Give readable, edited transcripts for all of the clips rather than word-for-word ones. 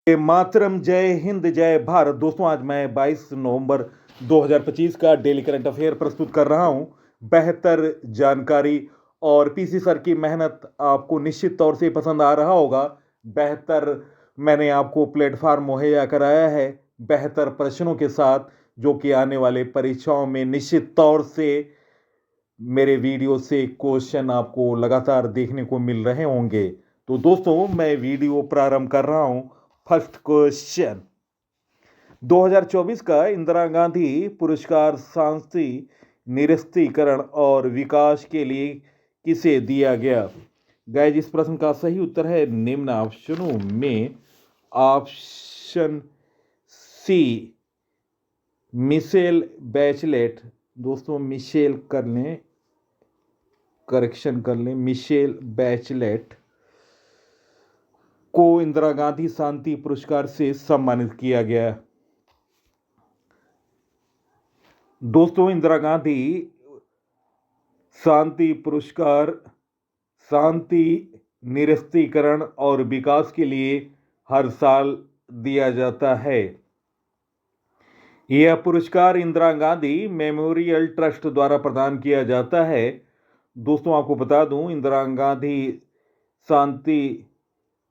मातरम, जय हिंद, जय भारत। दोस्तों, आज मैं 22 नवंबर 2025 का डेली करंट अफेयर प्रस्तुत कर रहा हूं। बेहतर जानकारी और पीसी सर की मेहनत आपको निश्चित तौर से पसंद आ रहा होगा। बेहतर मैंने आपको प्लेटफॉर्म मुहैया कराया है बेहतर प्रश्नों के साथ, जो कि आने वाले परीक्षाओं में निश्चित तौर से मेरे वीडियो से क्वेश्चन आपको लगातार देखने को मिल रहे होंगे। तो दोस्तों, मैं वीडियो प्रारंभ कर रहा हूं। फर्स्ट क्वेश्चन, 2024 का इंदिरा गांधी पुरस्कार शांति, निरस्त्रीकरण और विकास के लिए किसे दिया गया? गाइस, इस प्रश्न का सही उत्तर है निम्न ऑप्शनों में ऑप्शन सी, मिशेल बैचलेट। दोस्तों, मिशेल कर लें, करेक्शन कर लें, मिशेल बैचलेट को इंदिरा गांधी शांति पुरस्कार से सम्मानित किया गया। दोस्तों, इंदिरा गांधी शांति पुरस्कार शांति, निरस्त्रीकरण और विकास के लिए हर साल दिया जाता है। यह पुरस्कार इंदिरा गांधी मेमोरियल ट्रस्ट द्वारा प्रदान किया जाता है। दोस्तों, आपको बता दूं, इंदिरा गांधी शांति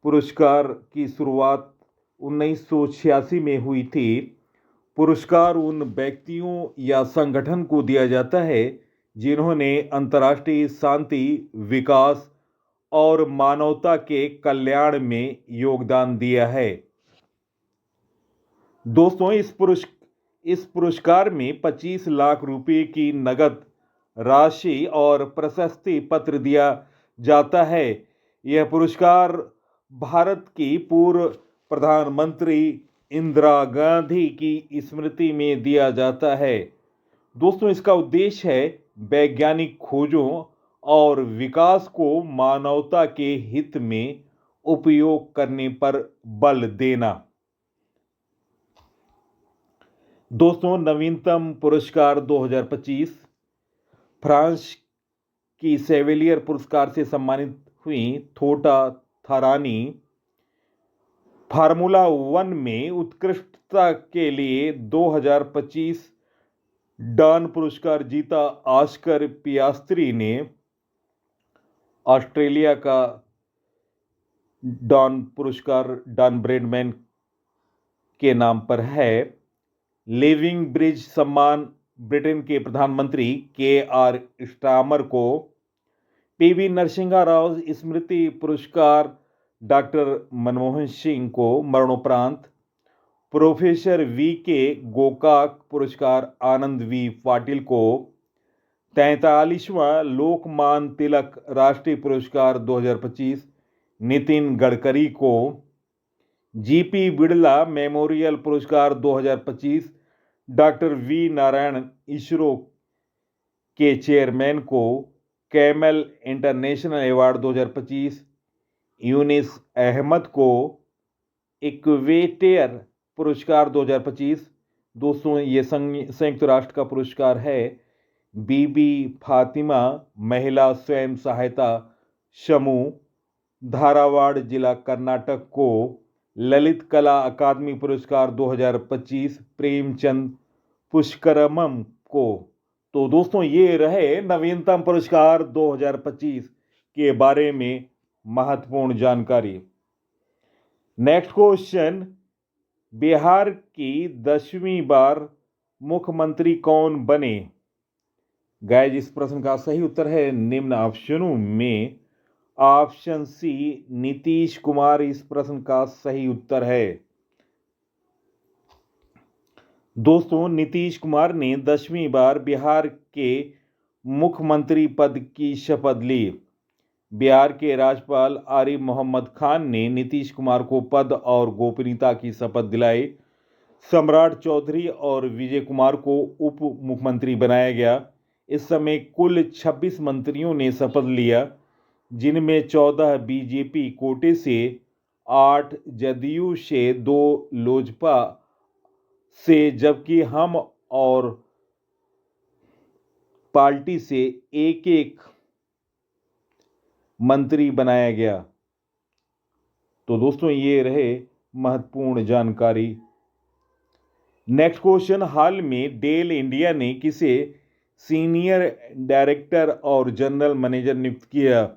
पुरस्कार की शुरुआत 1986 में हुई थी। पुरस्कार उन व्यक्तियों या संगठन को दिया जाता है जिन्होंने अंतर्राष्ट्रीय शांति, विकास और मानवता के कल्याण में योगदान दिया है। दोस्तों, इस पुरस्कार में 25 लाख रुपए की नगद राशि और प्रशस्ति पत्र दिया जाता है। यह पुरस्कार भारत की पूर्व प्रधानमंत्री इंदिरा गांधी की स्मृति में दिया जाता है। दोस्तों, इसका उद्देश्य है वैज्ञानिक खोजों और विकास को मानवता के हित में उपयोग करने पर बल देना। दोस्तों, नवीनतम पुरस्कार 2025 फ्रांस की सेविलियर पुरस्कार से सम्मानित हुई थोटा थारानी फार्मूला 1 में उत्कृष्टता के लिए 2025 डॉन पुरस्कार जीता। ऑस्कर पियास्त्री ने ऑस्ट्रेलिया का डॉन पुरस्कार डॉन ब्रैडमैन के नाम पर है। लिविंग ब्रिज सम्मान ब्रिटेन के प्रधानमंत्री KR स्टामर को। PV नरसिंहा राव स्मृति पुरस्कार डॉक्टर मनमोहन सिंह को मरणोपरांत। प्रोफेसर VK गोकाक पुरस्कार आनंद V पाटिल को। 43वां लोकमान्य तिलक राष्ट्रीय पुरस्कार 2025 नितिन गडकरी को। GP बिड़ला मेमोरियल पुरस्कार 2025 डॉक्टर V नारायण इसरो के चेयरमैन को। Camel international award 2025 Yunis Ahmad को। इक्वेटर पुरस्कार 2025, दोस्तों ये संयुक्त राष्ट्र का पुरस्कार है, बीबी फातिमा महिला स्वयं सहायता समूह, धारावाड़ जिला, कर्नाटक को। ललित कला अकादमी पुरस्कार 2025 प्रेमचंद पुष्करमम को। तो दोस्तों, ये रहे नवीनतम पुरस्कार 2025 के बारे में महत्वपूर्ण जानकारी। नेक्स्ट क्वेश्चन, बिहार की 10वीं बार मुख्यमंत्री कौन बने? गाइस, इस प्रश्न का सही उत्तर है निम्न ऑप्शनों में ऑप्शन सी, नीतीश कुमार इस प्रश्न का सही उत्तर है। दोस्तों, नीतीश कुमार ने 10वीं बार बिहार के मुख्यमंत्री पद की शपथ ली। बिहार के राज्यपाल आरिफ मोहम्मद खान ने नीतीश कुमार को पद और गोपनीयता की शपथ दिलाई। सम्राट चौधरी और विजय कुमार को उप मुख्यमंत्री बनाया गया। इस समय कुल 26 मंत्रियों ने शपथ लिया, जिनमें 14 बीजेपी कोटे से, 8 जदयू से, 2 लोजपा से, जबकि हम और पार्टी से एक एक मंत्री बनाया गया। तो दोस्तों, ये रहे महत्वपूर्ण जानकारी। नेक्स्ट क्वेश्चन, हाल में डेल इंडिया ने किसे सीनियर डायरेक्टर और जनरल मैनेजर नियुक्त किया?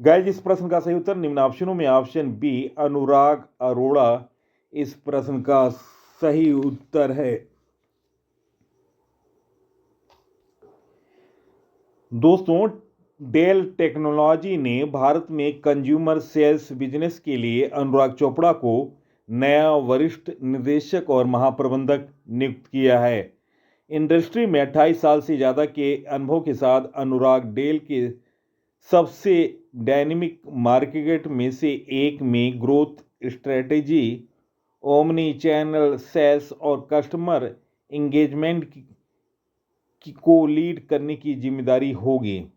गाइस, इस प्रश्न का सही उत्तर निम्न ऑप्शनों में ऑप्शन बी अनुराग अरोड़ा इस प्रश्न का सही उत्तर है। दोस्तों, डेल टेक्नोलॉजी ने भारत में कंज्यूमर सेल्स बिजनेस के लिए अनुराग चोपड़ा को नया वरिष्ठ निदेशक और महाप्रबंधक नियुक्त किया है। इंडस्ट्री में 28 साल से ज़्यादा के अनुभव के साथ अनुराग डेल के सबसे डायनेमिक मार्केट में से एक में growth strategy, omni channel sales और कस्टमर इंगेजमेंट को लीड करने की जिम्मेदारी होगी।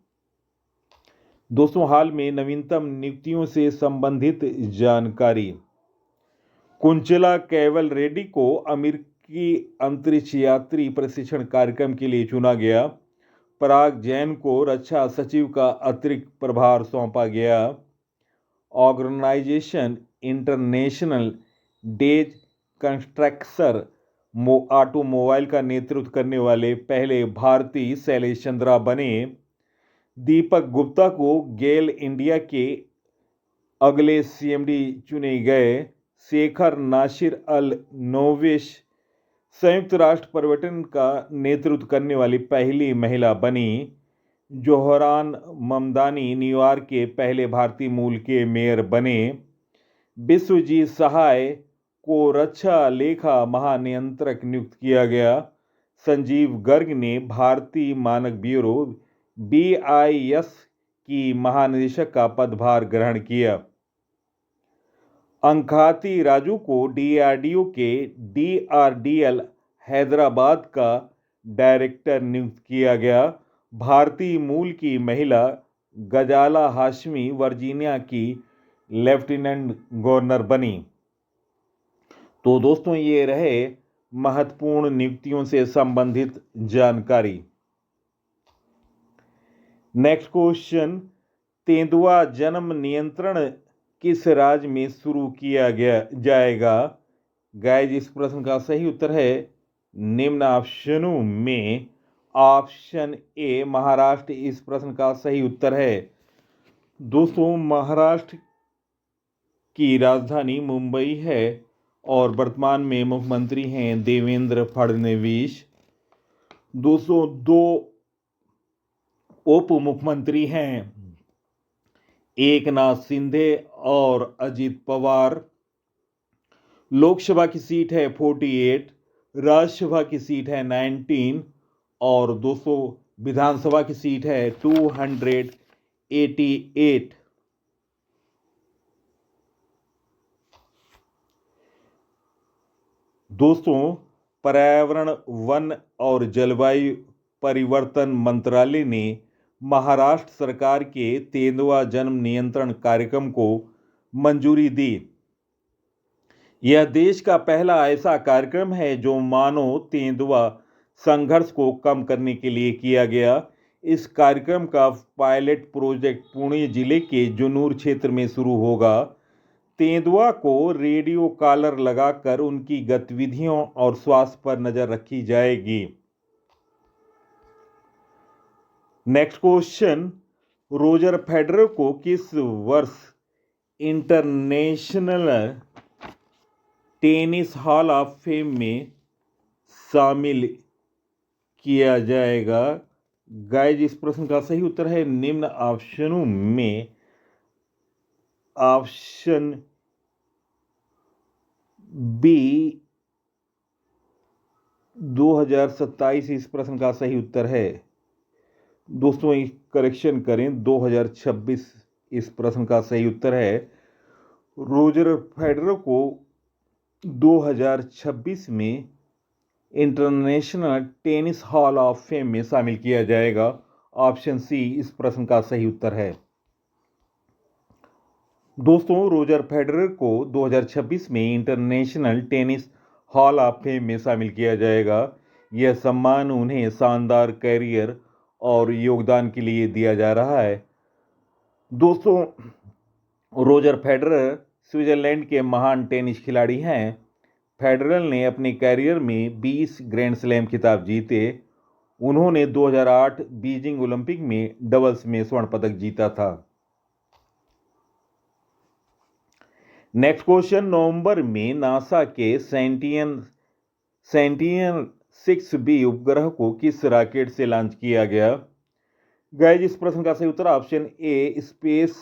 दोस्तों, हाल में नवीनतम नियुक्तियों से संबंधित जानकारी। कुंचला कैवल रेड्डी को अमेरिकी अंतरिक्ष यात्री प्रशिक्षण कार्यक्रम के लिए चुना गया। पराग जैन को रक्षा सचिव का अतिरिक्त प्रभार सौंपा गया। Organization international days constructor automobile का नेतृत्व करने वाले पहले भारतीय शैलेश चंद्रा बने। दीपक गुप्ता को गेल इंडिया के अगले सीएमडी चुने गए। शेखर नासिर अल नोवेश संयुक्त राष्ट्र पर्यटन का नेतृत्व करने वाली पहली महिला बनी। जोहरान ममदानी न्यूयॉर्क के पहले भारतीय मूल के मेयर बने। विश्वजीत सहाय को रक्षा लेखा महानियंत्रक नियुक्त किया गया। संजीव गर्ग ने भारतीय मानक ब्यूरो BIS की महानिदेशक का पदभार ग्रहण किया। अंखाती राजू को DRDO के DRDL हैदराबाद का डायरेक्टर नियुक्त किया गया। भारतीय मूल की महिला गजाला हाशमी वर्जीनिया की लेफ्टिनेंट गवर्नर बनी। तो दोस्तों, ये रहे महत्वपूर्ण नियुक्तियों से संबंधित जानकारी। नेक्स्ट क्वेश्चन, तेंदुआ जन्म नियंत्रण किस राज्य में शुरू किया जाएगा? गाइस, इस प्रश्न का सही उत्तर है निम्न ऑप्शनों में ऑप्शन ए महाराष्ट्र इस प्रश्न का सही उत्तर है। दोस्तों, महाराष्ट्र की राजधानी मुंबई है और वर्तमान में मुख्यमंत्री हैं देवेंद्र फडणवीस। दोस्तों, 2 उप मुख्यमंत्री हैं एकनाथ शिंदे और अजित पवार। लोकसभा की सीट है 48, राज्यसभा की सीट है 19 और दोस्तों विधानसभा की सीट है 288। दोस्तों, पर्यावरण, वन और जलवायु परिवर्तन मंत्रालय ने महाराष्ट्र सरकार के तेंदुआ जन्म नियंत्रण कार्यक्रम को मंजूरी दी। यह देश का पहला ऐसा कार्यक्रम है जो मानव तेंदुआ संघर्ष को कम करने के लिए किया गया। इस कार्यक्रम का पायलट प्रोजेक्ट पुणे जिले के जुन्नूर क्षेत्र में शुरू होगा। तेंदुआ को रेडियो कॉलर लगाकर उनकी गतिविधियों और स्वास्थ्य पर नजर रखी जाएगी। नेक्स्ट क्वेश्चन, रोजर फेडरर को किस वर्ष international tennis hall of fame में शामिल किया जाएगा? गाइस, इस प्रश्न का सही उत्तर है निम्न ऑप्शनों में ऑप्शन बी 2027 इस प्रश्न का सही उत्तर है। दोस्तों, करेक्शन करें, 2026 इस प्रश्न का सही उत्तर है। रोजर फेडरर को 2026 में international tennis hall of fame में शामिल किया जाएगा। ऑप्शन सी इस प्रश्न का सही उत्तर है। दोस्तों, रोजर फेडरर को 2026 में international tennis hall of fame में शामिल किया जाएगा। यह सम्मान उन्हें शानदार कैरियर और योगदान के लिए दिया जा रहा है। दोस्तों, रोजर फेडरर स्विट्जरलैंड के महान टेनिस खिलाड़ी हैं। फेडरर ने अपने कैरियर में 20 ग्रैंड स्लैम खिताब जीते। उन्होंने 2008 बीजिंग ओलंपिक में डबल्स में स्वर्ण पदक जीता था। नेक्स्ट क्वेश्चन, नवंबर में नासा के सेंटियन 6B उपग्रह को किस रॉकेट से लॉन्च किया गया? गाइस, इस प्रश्न का सही उत्तर ऑप्शन ए स्पेस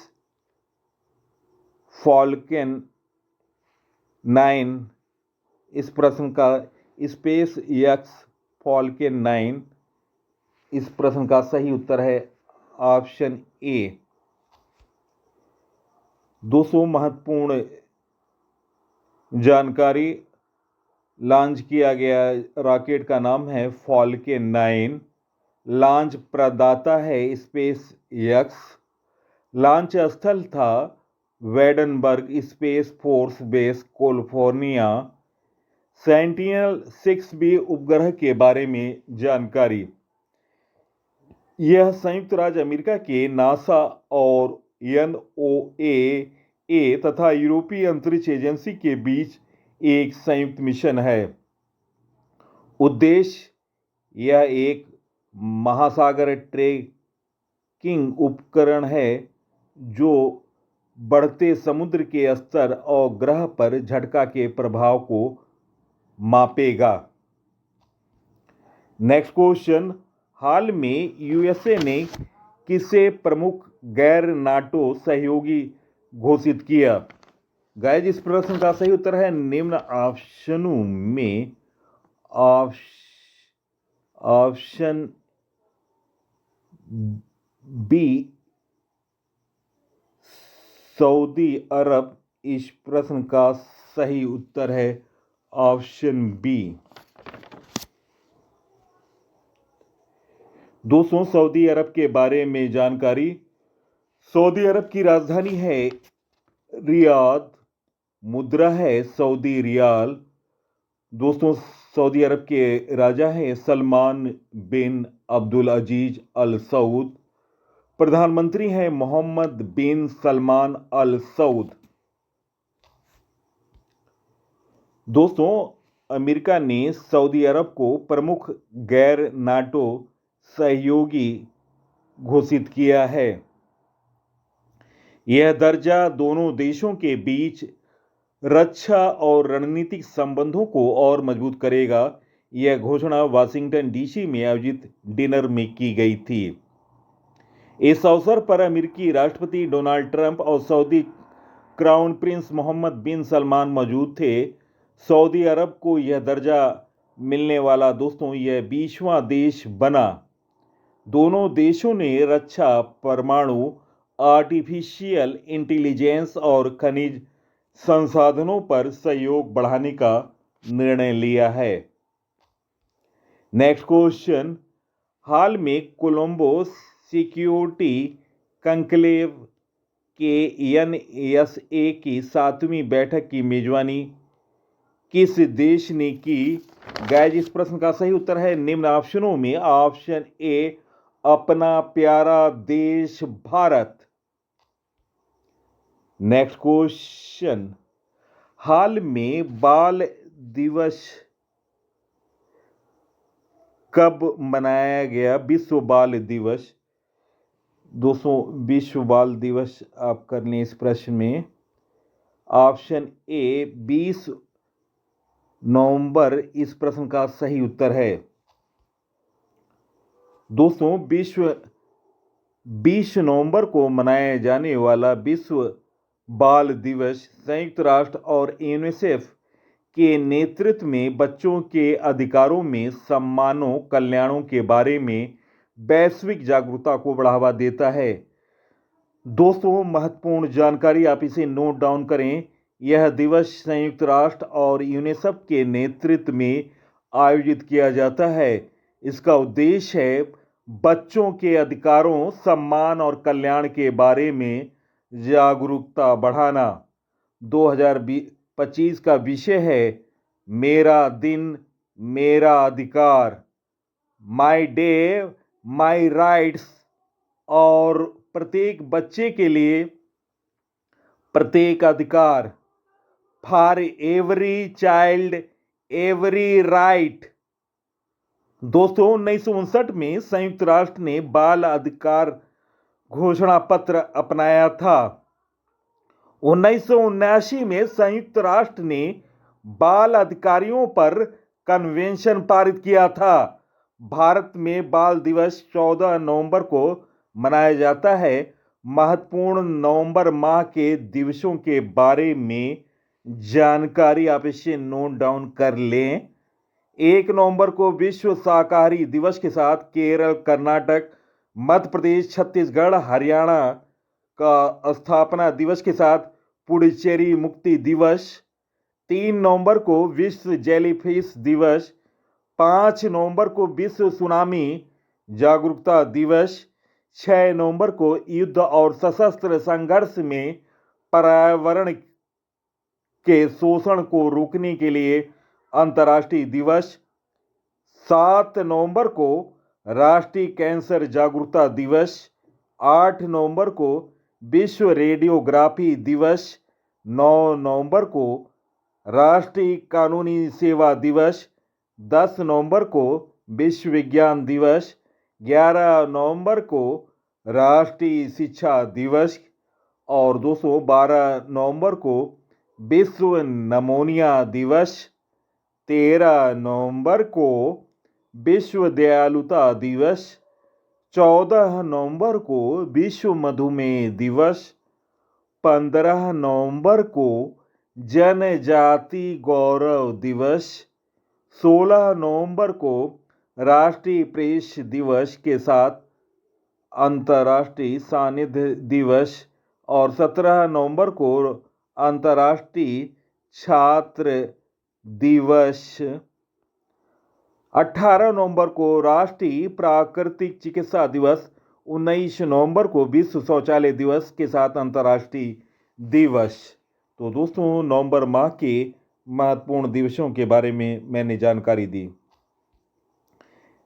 फॉल्कन 9। इस प्रश्न का स्पेस एक्स फॉल्कन 9 इस प्रश्न का सही उत्तर है ऑप्शन ए। 200 महत्वपूर्ण जानकारी, लॉन्च किया गया रॉकेट का नाम है फॉल्कन 9। लॉन्च प्रदाता है स्पेस एक्स। लॉन्च स्थल था Vandenberg space force base California. Sentinel 6B उपग्रह के बारे में जानकारी, यह संयुक्त राज्य अमेरिका के नासा और NOAA तथा यूरोपीय अंतरिक्ष एजेंसी के बीच एक संयुक्त मिशन है। उद्देश्य, यह एक महासागर ट्रैकिंग उपकरण है जो बढ़ते समुद्र के स्तर और ग्रह पर झटका के प्रभाव को मापेगा। नेक्स्ट क्वेश्चन, हाल में यूएसए ने किसे प्रमुख गैर नाटो सहयोगी घोषित किया? गाइस, इस प्रश्न का सही उत्तर है निम्न ऑप्शनों में ऑप्शन बी सऊदी अरब। इस प्रश्न का सही उत्तर है ऑप्शन बी। दोस्तों, सऊदी अरब के बारे में जानकारी, सऊदी अरब की राजधानी है रियाद, मुद्रा है सऊदी रियाल। दोस्तों, सऊदी अरब के राजा हैं सलमान बिन अब्दुल अजीज अल सऊद। प्रधानमंत्री हैं मोहम्मद बिन सलमान अल सऊद। दोस्तों, अमेरिका ने सऊदी अरब को प्रमुख गैर नाटो सहयोगी घोषित किया है। यह दर्जा दोनों देशों के बीच रक्षा और रणनीतिक संबंधों को और मजबूत करेगा। यह घोषणा वाशिंगटन डीसी में आयोजित डिनर में की गई थी। इस अवसर पर अमेरिकी राष्ट्रपति डोनाल्ड ट्रंप और सऊदी क्राउन प्रिंस मोहम्मद बिन सलमान मौजूद थे। सऊदी अरब को यह दर्जा मिलने वाला दोस्तों यह 20वां देश बना। दोनों देशों ने रक्षा, परमाणु, आर्टिफिशियल इंटेलिजेंस और खनिज संसाधनों पर सहयोग बढ़ाने का निर्णय लिया है। नेक्स्ट क्वेश्चन, हाल में कोलंबो सिक्योरिटी कंक्लेव के NSA की 7वीं बैठक की मेजबानी किस देश ने की? गाइस, इस प्रश्न का सही उत्तर है निम्न ऑप्शनों में ऑप्शन ए अपना प्यारा देश भारत। नेक्स्ट क्वेश्चन, हाल में बाल दिवस कब मनाया गया? विश्व बाल दिवस। दोस्तों, विश्व बाल दिवस आप कर लें इस प्रश्न में। ऑप्शन ए 20 नवंबर इस प्रश्न का सही उत्तर है। दोस्तों, 20 नवंबर को मनाया जाने वाला विश्व बाल दिवस संयुक्त राष्ट्र और यूनिसेफ के नेतृत्व में बच्चों के अधिकारों में सम्मानों कल्याणों के बारे में वैश्विक जागरूकता को बढ़ावा देता है। दोस्तों, महत्वपूर्ण जानकारी, आप इसे नोट डाउन करें। यह दिवस संयुक्त राष्ट्र और यूनिसेफ के नेतृत्व में आयोजित किया जाता है। इसका उद्देश्य है बच्चों के अधिकारों, सम्मान और कल्याण के बारे में जागरूकता बढ़ाना। 2025 का विषय है मेरा दिन मेरा अधिकार, माई डे माई राइट्स। और प्रत्येक बच्चे के लिए प्रत्येक अधिकार, for every child every right. दोस्तों 1959 में संयुक्त राष्ट्र ने बाल अधिकार घोषणा पत्र अपनाया था। 1979 में संयुक्त राष्ट्र ने बाल अधिकारियों पर कन्वेंशन पारित किया था। भारत में बाल दिवस 14 नवंबर को मनाया जाता है। महत्वपूर्ण नवंबर माह के दिवसों के बारे में जानकारी आप इसे नोट डाउन कर लें। 1 नवंबर को विश्व शाकाहारी दिवस के साथ केरल, कर्नाटक, मध्य प्रदेश, छत्तीसगढ़, हरियाणा का स्थापना दिवस के साथ पुडुचेरी मुक्ति दिवस। 3 नवंबर को विश्व जेलीफिश दिवस। 5 नवंबर को विश्व सुनामी जागरूकता दिवस। 6 नवंबर को युद्ध और सशस्त्र संघर्ष में पर्यावरण के शोषण को रोकने के लिए अंतर्राष्ट्रीय दिवस। 7 नवंबर को राष्ट्रीय कैंसर जागरूकता दिवस। 8 नवंबर को विश्व रेडियोग्राफी दिवस। 9 नवंबर को राष्ट्रीय कानूनी सेवा दिवस। 10 नवंबर को विश्व विज्ञान दिवस। 11 नवंबर को राष्ट्रीय शिक्षा दिवस। और 12 नवंबर को विश्व नमोनिया दिवस। 13 नवंबर को विश्व दयालुता दिवस। 14 नवंबर को विश्व मधुमेह दिवस। 15 नवंबर को जनजाति गौरव दिवस। 16 नवंबर को राष्ट्रीय प्रेस दिवस के साथ अंतर्राष्ट्रीय सानिध्य दिवस। और 17 नवंबर को अंतर्राष्ट्रीय छात्र दिवस। 18 नवंबर को राष्ट्रीय प्राकृतिक चिकित्सा दिवस। 19 नवंबर को विश्व शौचालय दिवस के साथ अंतर्राष्ट्रीय दिवस। तो दोस्तों नवंबर माह के महत्वपूर्ण दिवसों के बारे में मैंने जानकारी दी।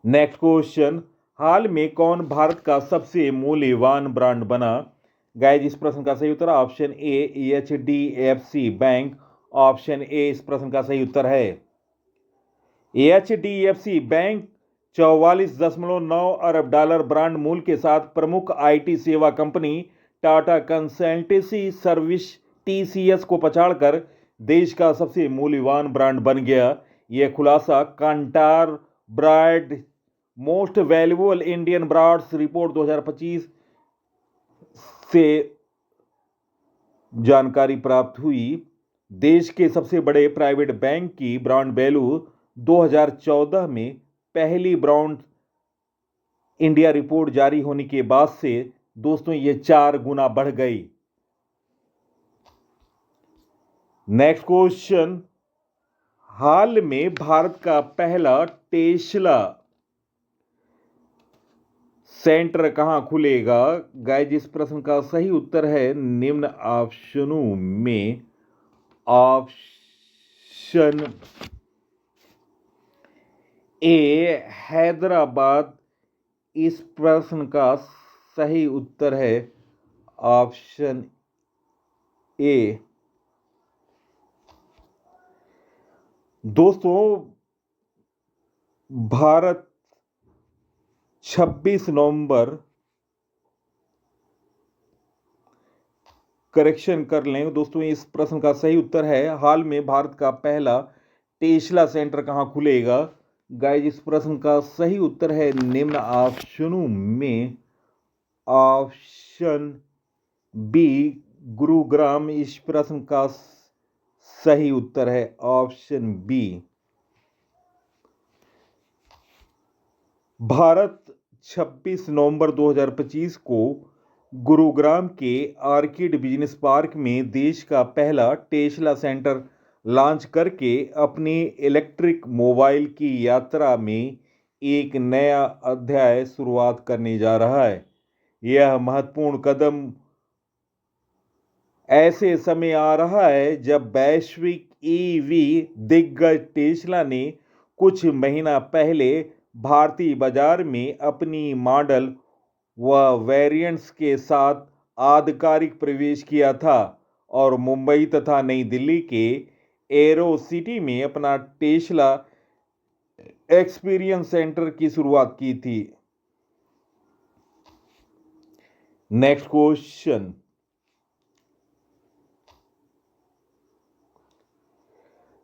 नेक्स्ट क्वेश्चन, हाल में कौन भारत का सबसे मूल्यवान ब्रांड बना? गाइस इस प्रश्न का सही उत्तर option A HDFC bank. Option A इस प्रश्न का सही उत्तर है। HDFC बैंक 44.9 अरब डॉलर ब्रांड मूल्य के साथ प्रमुख IT सेवा company Tata consultancy service TCS को पछाड़कर देश का सबसे मूल्यवान ब्रांड बन गया। यह खुलासा Kantar brand most valuable Indian brands report 2025 से जानकारी प्राप्त हुई। देश के सबसे बड़े प्राइवेट बैंक की ब्रांड वैल्यू 2014 में पहली ब्रांड इंडिया रिपोर्ट जारी होने के बाद से दोस्तों ये 4 गुना बढ़ गई। नेक्स्ट क्वेश्चन, हाल में भारत का पहला टेस्ला सेंटर कहां खुलेगा? गाइस इस प्रश्न का सही उत्तर है निम्न ऑप्शनों में ऑप्शन ए हैदराबाद इस प्रश्न का सही उत्तर है ऑप्शन ए। दोस्तों भारत 26 नवंबर करेक्शन कर लें दोस्तों, इस प्रश्न का सही उत्तर है हाल में भारत का पहला टेस्ला सेंटर कहां खुलेगा? गाइस इस प्रश्न का सही उत्तर है निम्न ऑप्शनों में ऑप्शन बी गुरुग्राम इस प्रश्न का सही उत्तर है ऑप्शन बी। भारत 26 नवंबर 2025 को गुरुग्राम के आर्किड बिजनेस पार्क में देश का पहला टेस्ला सेंटर लॉन्च करके अपनी इलेक्ट्रिक मोबाइल की यात्रा में एक नया अध्याय शुरुआत करने जा रहा है। यह महत्वपूर्ण कदम ऐसे समय आ रहा है जब वैश्विक EV दिग्गज टेस्ला ने कुछ महीना पहले भारतीय बाजार में अपनी मॉडल व वेरिएंट्स के साथ आधिकारिक प्रवेश किया था और मुंबई तथा नई दिल्ली के एरो सिटी में अपना टेस्ला एक्सपीरियंस सेंटर की शुरुआत की थी। नेक्स्ट क्वेश्चन,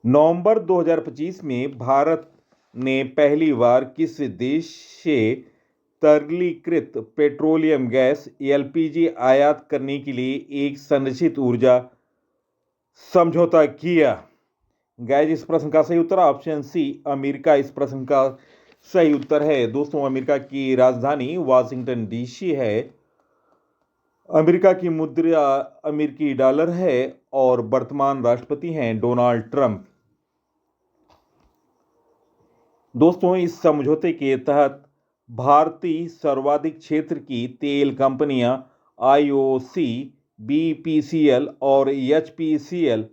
नवंबर 2025 में भारत ने पहली बार किस देश से तरलीकृत पेट्रोलियम गैस एलपीजी आयात करने के लिए एक संरक्षित ऊर्जा समझौता किया? गाइस, इस प्रश्न का सही उत्तर ऑप्शन सी अमेरिका इस प्रश्न का सही उत्तर है। दोस्तों, अमेरिका की राजधानी वाशिंगटन डीसी है। अमेरिका की मुद्रा अमेरिकी डॉलर है और वर्तमान राष्ट्रपति हैं डोनाल्ड ट्रंप। दोस्तों, इस समझौते के तहत भारतीय सर्वाधिक क्षेत्र की तेल कंपनियां आईओसी, बीपीसीएल और एचपीसीएल,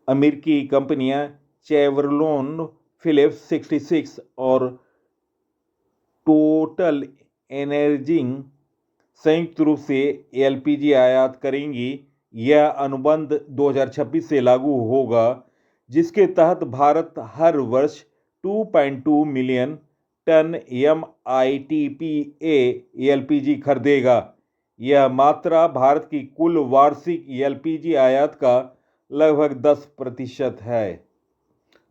अमेरिकी कंपनियां चेवरलोन, फिलिप्स 66 और टोटल एनर्जिंग संयुक्त रूप से एलपीजी आयात करेंगी। यह अनुबंध 2026 से लागू होगा, जिसके तहत भारत हर वर्ष 2.2 मिलियन टन MITPA एलपीजी खरीदेगा। यह मात्रा भारत की कुल वार्षिक एलपीजी आयात का लगभग 10% है,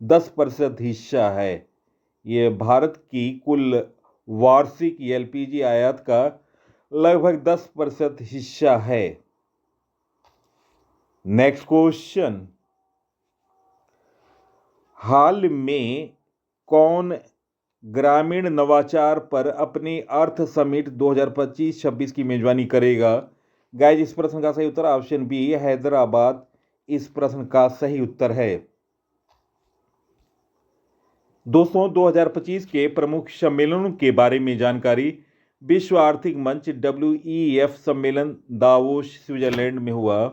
10% हिस्सा है। यह भारत की कुल वार्षिक एलपीजी आयात का लगभग 10% हिस्सा है। नेक्स्ट क्वेश्चन, हाल में कौन ग्रामीण नवाचार पर अपनी अर्थ समिट 2025-26 की मेजबानी करेगा? गाइस, इस प्रश्न का सही उत्तर ऑप्शन बी हैदराबाद इस प्रश्न का सही उत्तर है। दोस्तों, 2025 के प्रमुख सम्मेलनों के बारे में जानकारी। विश्व आर्थिक मंच WEF सम्मेलन दावोस स्विट्जरलैंड में हुआ।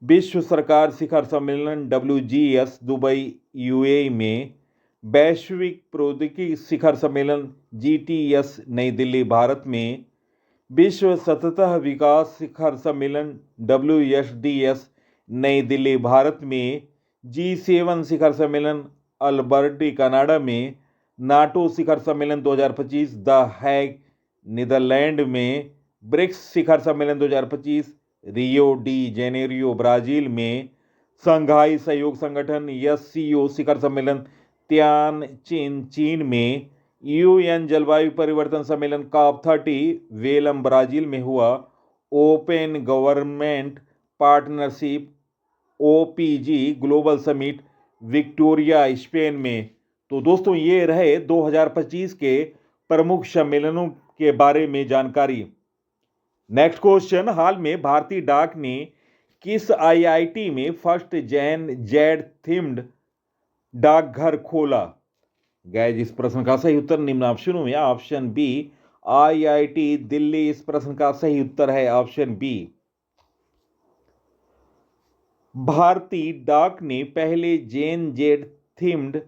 विश्व सरकार शिखर सम्मेलन WGS दुबई UAE में। वैश्विक प्रौद्योगिकी शिखर सम्मेलन GTS नई दिल्ली भारत में। विश्व सतत विकास शिखर सम्मेलन WSDS नई दिल्ली भारत में। G7 शिखर सम्मेलन अल्बर्टी कनाडा में। नाटो शिखर सम्मेलन 2025 द हैग नीदरलैंड में। ब्रिक्स शिखर सम्मेलन 2025 रियो डी जेनेरियो ब्राजील में। संघाई सहयोग संगठन SCO शिखर सम्मेलन त्यानजिन चीन में। UN जलवायु परिवर्तन सम्मेलन COP30 वेलम ब्राजील में हुआ। Open government partnership OPG global summit Victoria Spain में। तो दोस्तों, ये रहे 2025 के प्रमुख सम्मेलनों के बारे में जानकारी। नेक्स्ट क्वेश्चन, हाल में भारतीय डाक ने किस IIT में फर्स्ट जैन जेड थीम्ड डाकघर खोला? गाइस, इस प्रश्न का सही उत्तर निम्न ऑप्शनों में ऑप्शन बी IIT दिल्ली इस प्रश्न का सही उत्तर है, ऑप्शन बी। भारतीय डाक ने पहले जैन जेड थीम्ड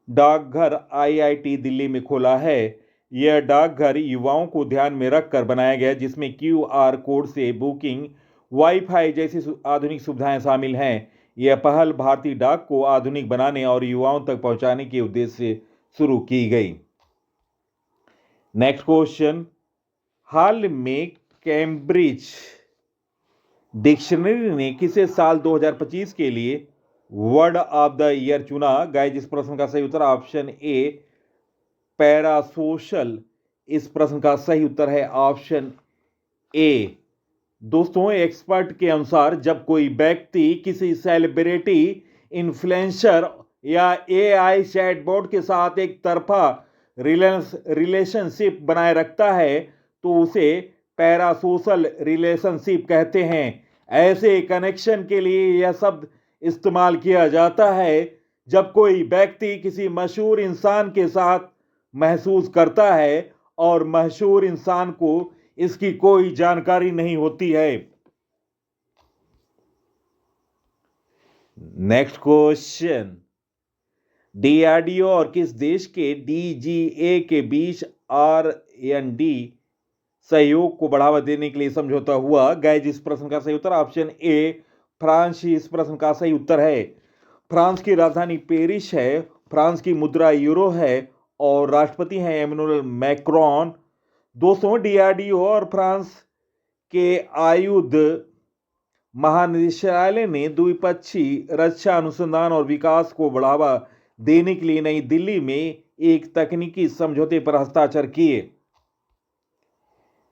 डाकघर IIT दिल्ली में खोला है। यह डाकघर युवाओं को ध्यान में रखकर बनाया गया, जिसमें QR कोड से बुकिंग, वाईफाई जैसी आधुनिक सुविधाएं शामिल हैं। यह पहल भारतीय डाक को आधुनिक बनाने और युवाओं तक पहुंचाने के उद्देश्य से शुरू की गई। नेक्स्ट क्वेश्चन, हाल में कैम्ब्रिज डिक्शनरी ने किसे साल 2025 के लिए वर्ड ऑफ द ईयर चुना? गाइस, इस प्रश्न का सही उत्तर ऑप्शन ए पैरासोशल इस प्रश्न का सही उत्तर है, ऑप्शन ए। दोस्तों, एक्सपर्ट के अनुसार जब कोई व्यक्ति किसी सेलिब्रिटी, इन्फ्लुएंसर या AI चैटबॉट के साथ एक तरफा रिलेशनशिप बनाए रखता है तो उसे पैरासोशल रिलेशनशिप कहते हैं। ऐसे कनेक्शन के लिए यह शब्द इस्तेमाल किया जाता है जब कोई व्यक्ति किसी मशहूर इंसान के साथ महसूस करता है और मशहूर इंसान को इसकी कोई जानकारी नहीं होती है। नेक्स्ट क्वेश्चन, DRDO और किस देश के DGA के बीच R&D सहयोग को बढ़ावा देने के लिए समझौता हुआ? गाइज, इस प्रश्न का सही उत्तर ऑप्शन ए फ्रांस ही इस प्रश्न का सही उत्तर है। फ्रांस की राजधानी पेरिस है, फ्रांस की मुद्रा यूरो है और राष्ट्रपति हैं एमेनुअल मैक्रोन। दोस्तों, डीआरडीओ और फ्रांस के आयुध महानिदेशालय ने द्विपक्षीय रक्षा अनुसंधान और विकास को बढ़ावा देने के लिए नई दिल्ली में एक तकनीकी समझौते पर हस्ताक्षर किए।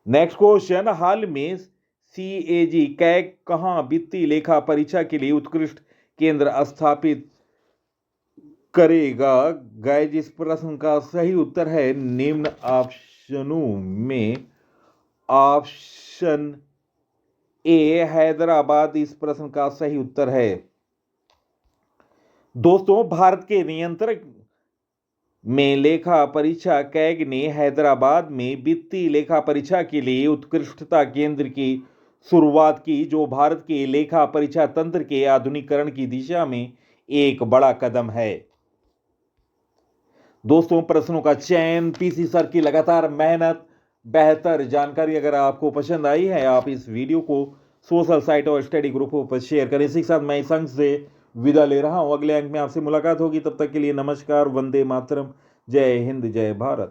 नेक्स्ट क्वेश्चन, हाल में सीएजी कैग कहां वित्तीय लेखा परीक्षा के लिए उत्कृष्ट केंद्र स्थापित करेगा? गाइज, इस प्रश्न का सही उत्तर है निम्न ऑप्शनों में ऑप्शन ए हैदराबाद इस प्रश्न का सही उत्तर है। दोस्तों, भारत के नियंत्रक में लेखा परीक्षा कैग ने हैदराबाद में वित्तीय लेखा परीक्षा के लिए उत्कृष्टता केंद्र की शुरुआत की, जो भारत के लेखा परीक्षा तंत्र के आधुनिकीकरण की दिशा में एक बड़ा कदम है। दोस्तों, प्रश्नों का चयन, पीसी सर की लगातार मेहनत, बेहतर जानकारी अगर आपको पसंद आई है, आप इस वीडियो को सोशल साइट और स्टडी ग्रुपों पर शेयर करें। इसी के साथ मैं इस अंक से विदा ले रहा हूं। अगले अंक में आपसे मुलाकात होगी, तब तक के लिए नमस्कार, वंदे मातरम, जय हिंद, जय भारत।